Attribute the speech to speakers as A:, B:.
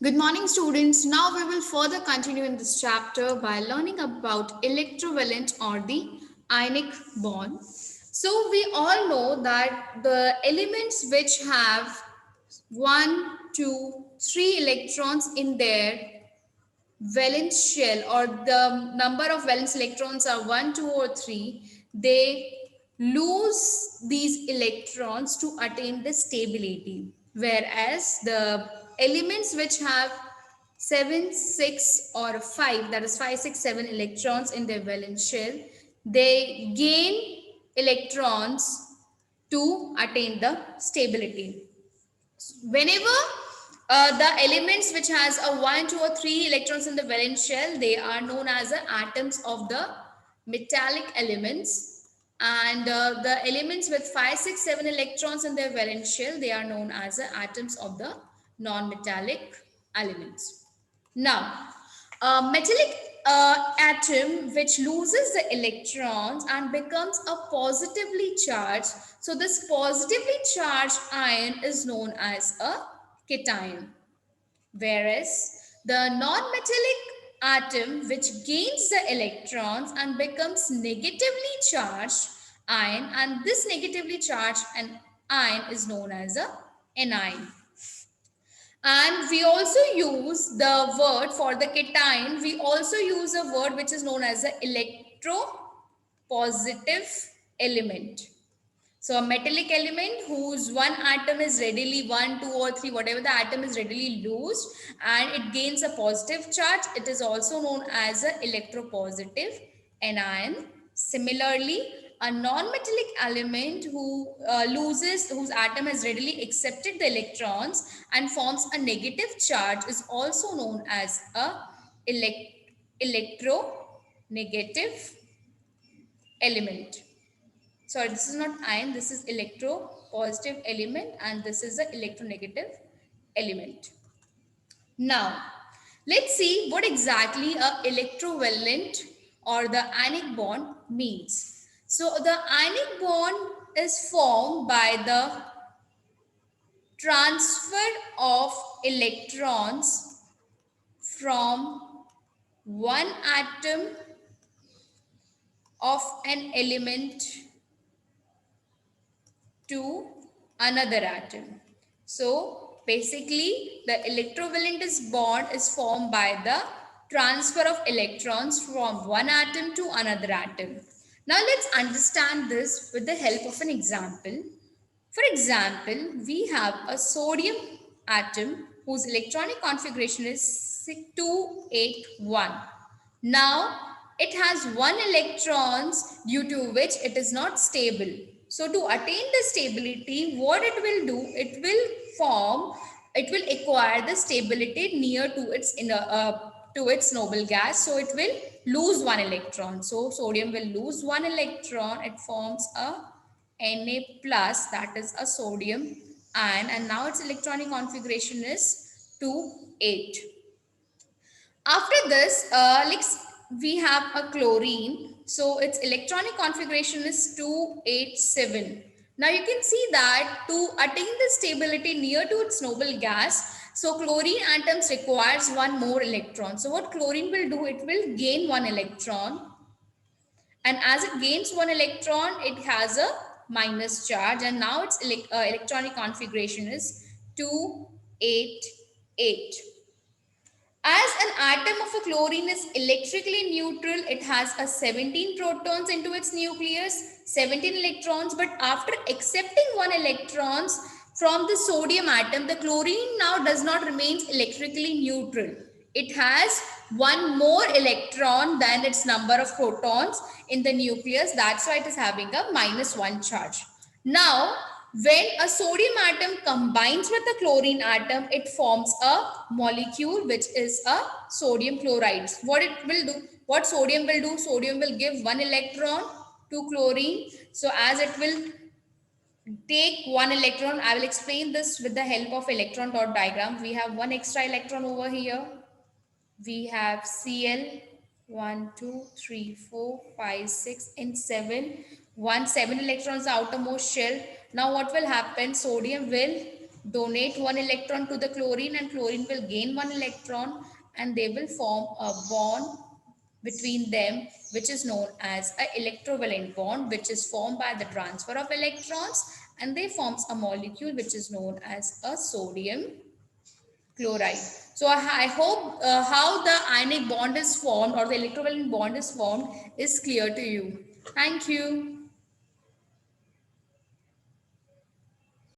A: Good morning, students. Now we will further continue in this chapter by learning about electrovalent or the ionic bond. So we all know that the elements which have one, two, three electrons in their valence shell, or the number of valence electrons are 1, 2, or 3, they lose these electrons to attain the stability. Whereas the elements which have 7, 6, or 5, that is 5, 6, 7 electrons in their valence shell, they gain electrons to attain the stability. Whenever the elements which has a 1, 2, or 3 electrons in the valence shell, they are known as the atoms of the metallic elements, and the elements with 5, 6, 7 electrons in their valence shell, they are known as the atoms of the non-metallic elements. Now, a metallic atom which loses the electrons and becomes a positively charged. So this positively charged ion is known as a cation. Whereas the non-metallic atom which gains the electrons and becomes negatively charged ion, and this negatively charged ion is known as a anion. And we also use the word for the cation, we also use a word which is known as the electropositive element. So a metallic element whose one atom is readily 1, 2, or 3, whatever the atom is readily loosed and it gains a positive charge, it is also known as an electropositive anion. Similarly, a non-metallic element who whose atom has readily accepted the electrons and forms a negative charge is also known as a electronegative element. Sorry, this is not ion, this is electropositive element, and this is the electronegative element. Now, let's see what exactly a electrovalent or the ionic bond means. So the ionic bond is formed by the transfer of electrons from one atom of an element to another atom. So basically the electrovalent bond is formed by the transfer of electrons from one atom to another atom. Now let's understand this with the help of an example. For example, we have a sodium atom whose electronic configuration is 281. Now, it has one electrons due to which it is not stable. So, to attain the stability, what it will do, it will acquire the stability near to its to its noble gas. So, it will lose one electron. So, sodium will lose one electron. It forms a Na plus, that is a sodium ion, and now its electronic configuration is 2,8. After this, we have a chlorine. So its electronic configuration is 287. Now you can see that to attain the stability near to its noble gas, so chlorine atoms requires one more electron. So what chlorine will do, it will gain one electron, and as it gains one electron, it has a minus charge, and now its electronic configuration is 288. As an atom of a chlorine is electrically neutral, it has a 17 protons into its nucleus, 17 electrons, but after accepting one electrons from the sodium atom, the chlorine now does not remain electrically neutral. It has one more electron than its number of protons in the nucleus. That's why it is having a -1 charge. Now, when a sodium atom combines with the chlorine atom, it forms a molecule which is a sodium chloride. What it will do, what sodium will do, sodium will give one electron to chlorine. So as it will take one electron, I will explain this with the help of electron dot diagram. We have one extra electron over here. We have Cl, 1, 2, 3, 4, 5, 6, and 7. 7 electrons outermost shell. Now what will happen? Sodium will donate one electron to the chlorine, and chlorine will gain one electron, and they will form a bond between them, which is known as a electrovalent bond, which is formed by the transfer of electrons, and they forms a molecule which is known as a sodium chloride. So I hope how the ionic bond is formed or the electrovalent bond is formed is clear to you. Thank you.